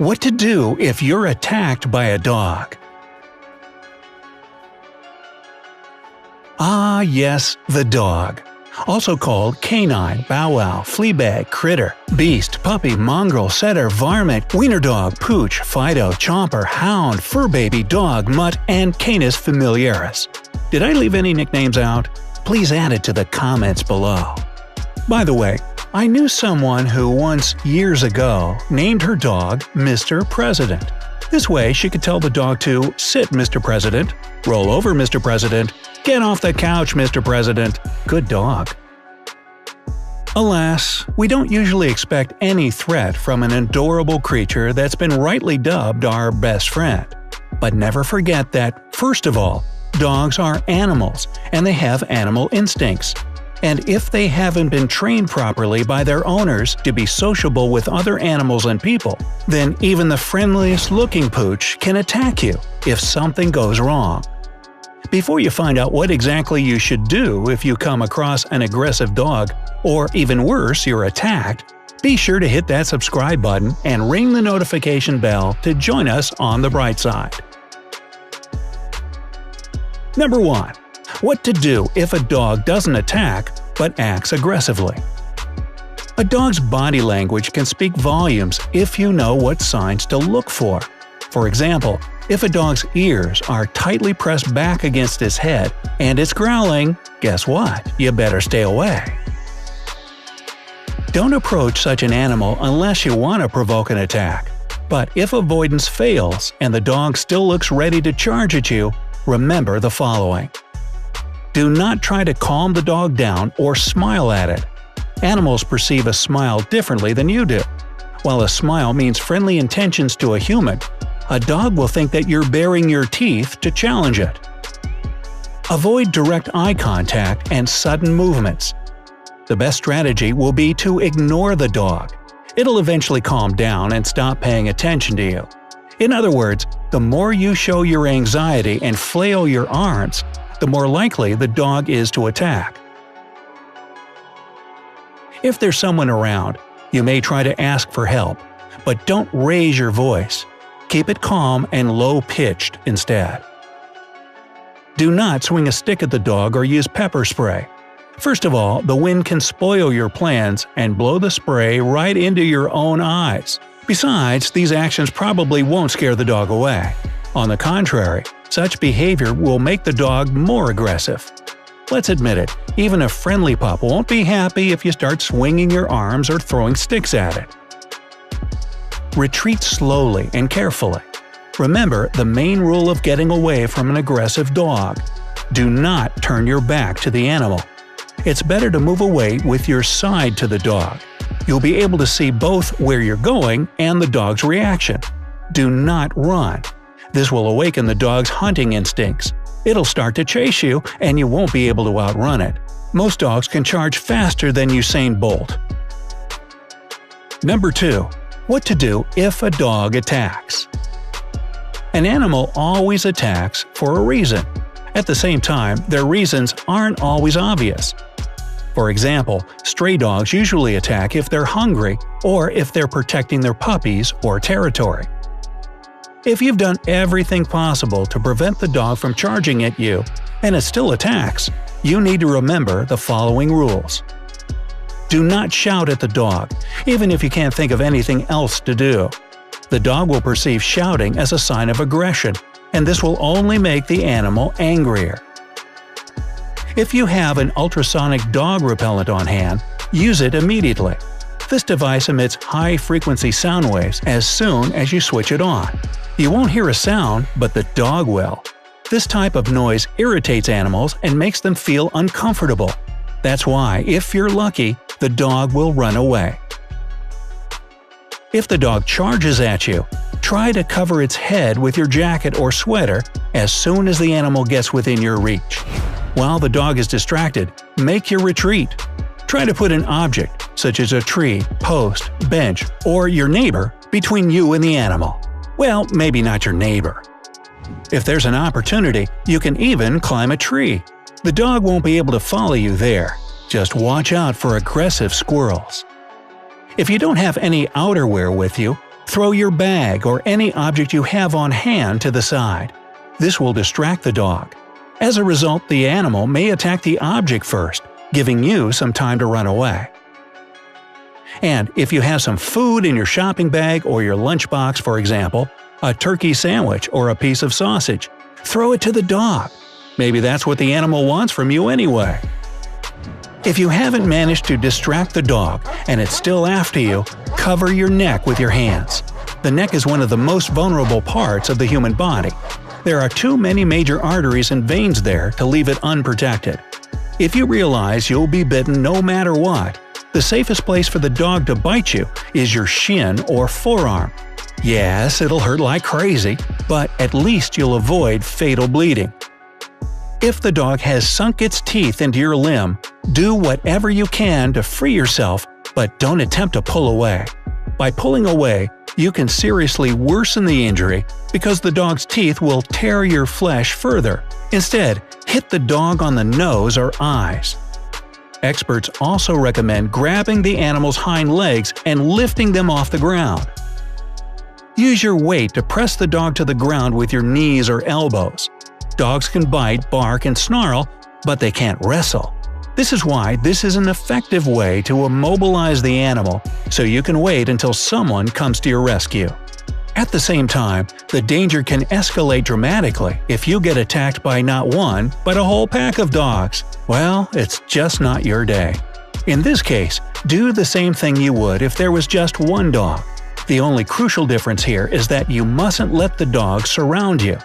What to do if you're attacked by a dog? Ah, yes, the dog. Also called canine, bow wow, flea bag, critter, beast, puppy, mongrel, setter, varmint, wiener dog, pooch, fido, chomper, hound, fur baby, dog, mutt, and canis familiaris. Did I leave any nicknames out? Please add it to the comments below. By the way, I knew someone who once, years ago, named her dog Mr. President. This way she could tell the dog to sit, Mr. President, roll over, Mr. President, get off the couch, Mr. President. Good dog. Alas, we don't usually expect any threat from an adorable creature that's been rightly dubbed our best friend. But never forget that, first of all, dogs are animals, and they have animal instincts. And if they haven't been trained properly by their owners to be sociable with other animals and people, then even the friendliest looking pooch can attack you if something goes wrong. Before you find out what exactly you should do if you come across an aggressive dog, or even worse, you're attacked, be sure to hit that subscribe button and ring the notification bell to join us on the bright side. Number 1. What to do if a dog doesn't attack but acts aggressively. A dog's body language can speak volumes if you know what signs to look for. For example, if a dog's ears are tightly pressed back against its head and it's growling, guess what? You better stay away. Don't approach such an animal unless you want to provoke an attack. But if avoidance fails and the dog still looks ready to charge at you, remember the following. Do not try to calm the dog down or smile at it. Animals perceive a smile differently than you do. While a smile means friendly intentions to a human, a dog will think that you're baring your teeth to challenge it. Avoid direct eye contact and sudden movements. The best strategy will be to ignore the dog. It'll eventually calm down and stop paying attention to you. In other words, the more you show your anxiety and flail your arms, the more likely the dog is to attack. If there's someone around, you may try to ask for help, but don't raise your voice. Keep it calm and low-pitched instead. Do not swing a stick at the dog or use pepper spray. First of all, the wind can spoil your plans and blow the spray right into your own eyes. Besides, these actions probably won't scare the dog away. On the contrary, such behavior will make the dog more aggressive. Let's admit it, even a friendly pup won't be happy if you start swinging your arms or throwing sticks at it. Retreat slowly and carefully. Remember the main rule of getting away from an aggressive dog. Do not turn your back to the animal. It's better to move away with your side to the dog. You'll be able to see both where you're going and the dog's reaction. Do not run. This will awaken the dog's hunting instincts. It'll start to chase you, and you won't be able to outrun it. Most dogs can charge faster than Usain Bolt. Number 2. What to do if a dog attacks. An animal always attacks for a reason. At the same time, their reasons aren't always obvious. For example, stray dogs usually attack if they're hungry or if they're protecting their puppies or territory. If you've done everything possible to prevent the dog from charging at you, and it still attacks, you need to remember the following rules. Do not shout at the dog, even if you can't think of anything else to do. The dog will perceive shouting as a sign of aggression, and this will only make the animal angrier. If you have an ultrasonic dog repellent on hand, use it immediately. This device emits high-frequency sound waves as soon as you switch it on. You won't hear a sound, but the dog will. This type of noise irritates animals and makes them feel uncomfortable. That's why, if you're lucky, the dog will run away. If the dog charges at you, try to cover its head with your jacket or sweater as soon as the animal gets within your reach. While the dog is distracted, make your retreat. Try to put an object, such as a tree, post, bench, or your neighbor, between you and the animal. Well, maybe not your neighbor. If there's an opportunity, you can even climb a tree. The dog won't be able to follow you there. Just watch out for aggressive squirrels. If you don't have any outerwear with you, Throw your bag or any object you have on hand to the side. This will distract the dog. As a result, the animal may attack the object first, giving you some time to run away. And if you have some food in your shopping bag or your lunchbox, for example, a turkey sandwich or a piece of sausage, throw it to the dog. Maybe that's what the animal wants from you anyway. If you haven't managed to distract the dog and it's still after you, cover your neck with your hands. The neck is one of the most vulnerable parts of the human body. There are too many major arteries and veins there to leave it unprotected. If you realize you'll be bitten no matter what, the safest place for the dog to bite you is your shin or forearm. Yes, it'll hurt like crazy, but at least you'll avoid fatal bleeding. If the dog has sunk its teeth into your limb, do whatever you can to free yourself, but don't attempt to pull away. By pulling away, you can seriously worsen the injury because the dog's teeth will tear your flesh further. Instead, hit the dog on the nose or eyes. Experts also recommend grabbing the animal's hind legs and lifting them off the ground. Use your weight to press the dog to the ground with your knees or elbows. Dogs can bite, bark, and snarl, but they can't wrestle. This is why this is an effective way to immobilize the animal, so you can wait until someone comes to your rescue. At the same time, the danger can escalate dramatically if you get attacked by not one, but a whole pack of dogs. Well, it's just not your day. In this case, do the same thing you would if there was just one dog. The only crucial difference here is that you mustn't let the dog surround you.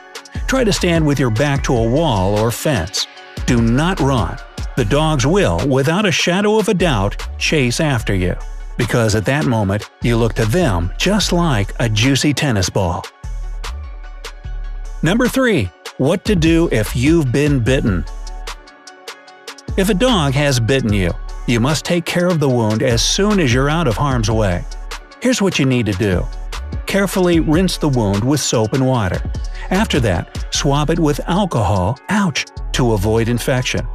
Try to stand with your back to a wall or fence. Do not run. The dogs will, without a shadow of a doubt, chase after you. Because at that moment, you look to them just like a juicy tennis ball. Number 3. What to do if you've been bitten. If a dog has bitten you, you must take care of the wound as soon as you're out of harm's way. Here's what you need to do. Carefully rinse the wound with soap and water. After that, swab it with alcohol, to avoid infection.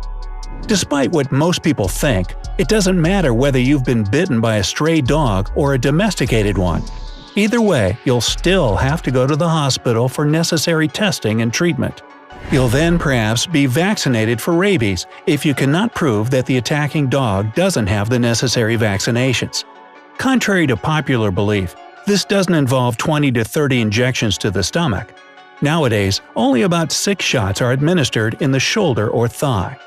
Despite what most people think, it doesn't matter whether you've been bitten by a stray dog or a domesticated one. Either way, you'll still have to go to the hospital for necessary testing and treatment. You'll then perhaps be vaccinated for rabies if you cannot prove that the attacking dog doesn't have the necessary vaccinations. Contrary to popular belief, this doesn't involve 20 to 30 injections to the stomach. Nowadays, only about 6 shots are administered in the shoulder or thigh.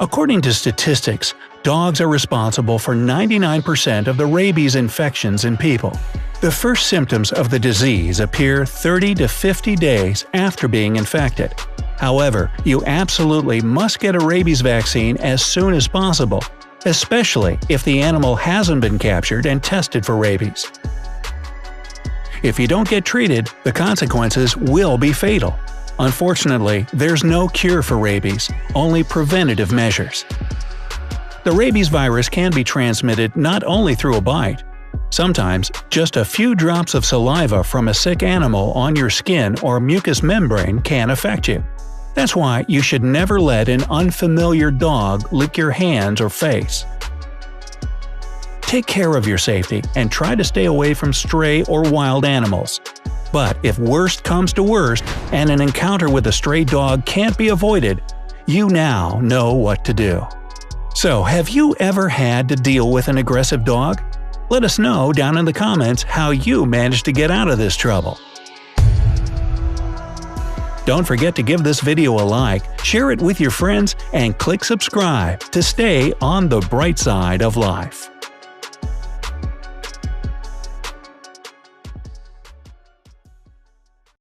According to statistics, dogs are responsible for 99% of the rabies infections in people. The first symptoms of the disease appear 30 to 50 days after being infected. However, you absolutely must get a rabies vaccine as soon as possible, especially if the animal hasn't been captured and tested for rabies. If you don't get treated, the consequences will be fatal. Unfortunately, there's no cure for rabies, only preventative measures. The rabies virus can be transmitted not only through a bite. Sometimes, just a few drops of saliva from a sick animal on your skin or mucous membrane can affect you. That's why you should never let an unfamiliar dog lick your hands or face. Take care of your safety and try to stay away from stray or wild animals. But if worst comes to worst and an encounter with a stray dog can't be avoided, you now know what to do. So, have you ever had to deal with an aggressive dog? Let us know down in the comments how you managed to get out of this trouble. Don't forget to give this video a like, share it with your friends, and click subscribe to stay on the bright side of life.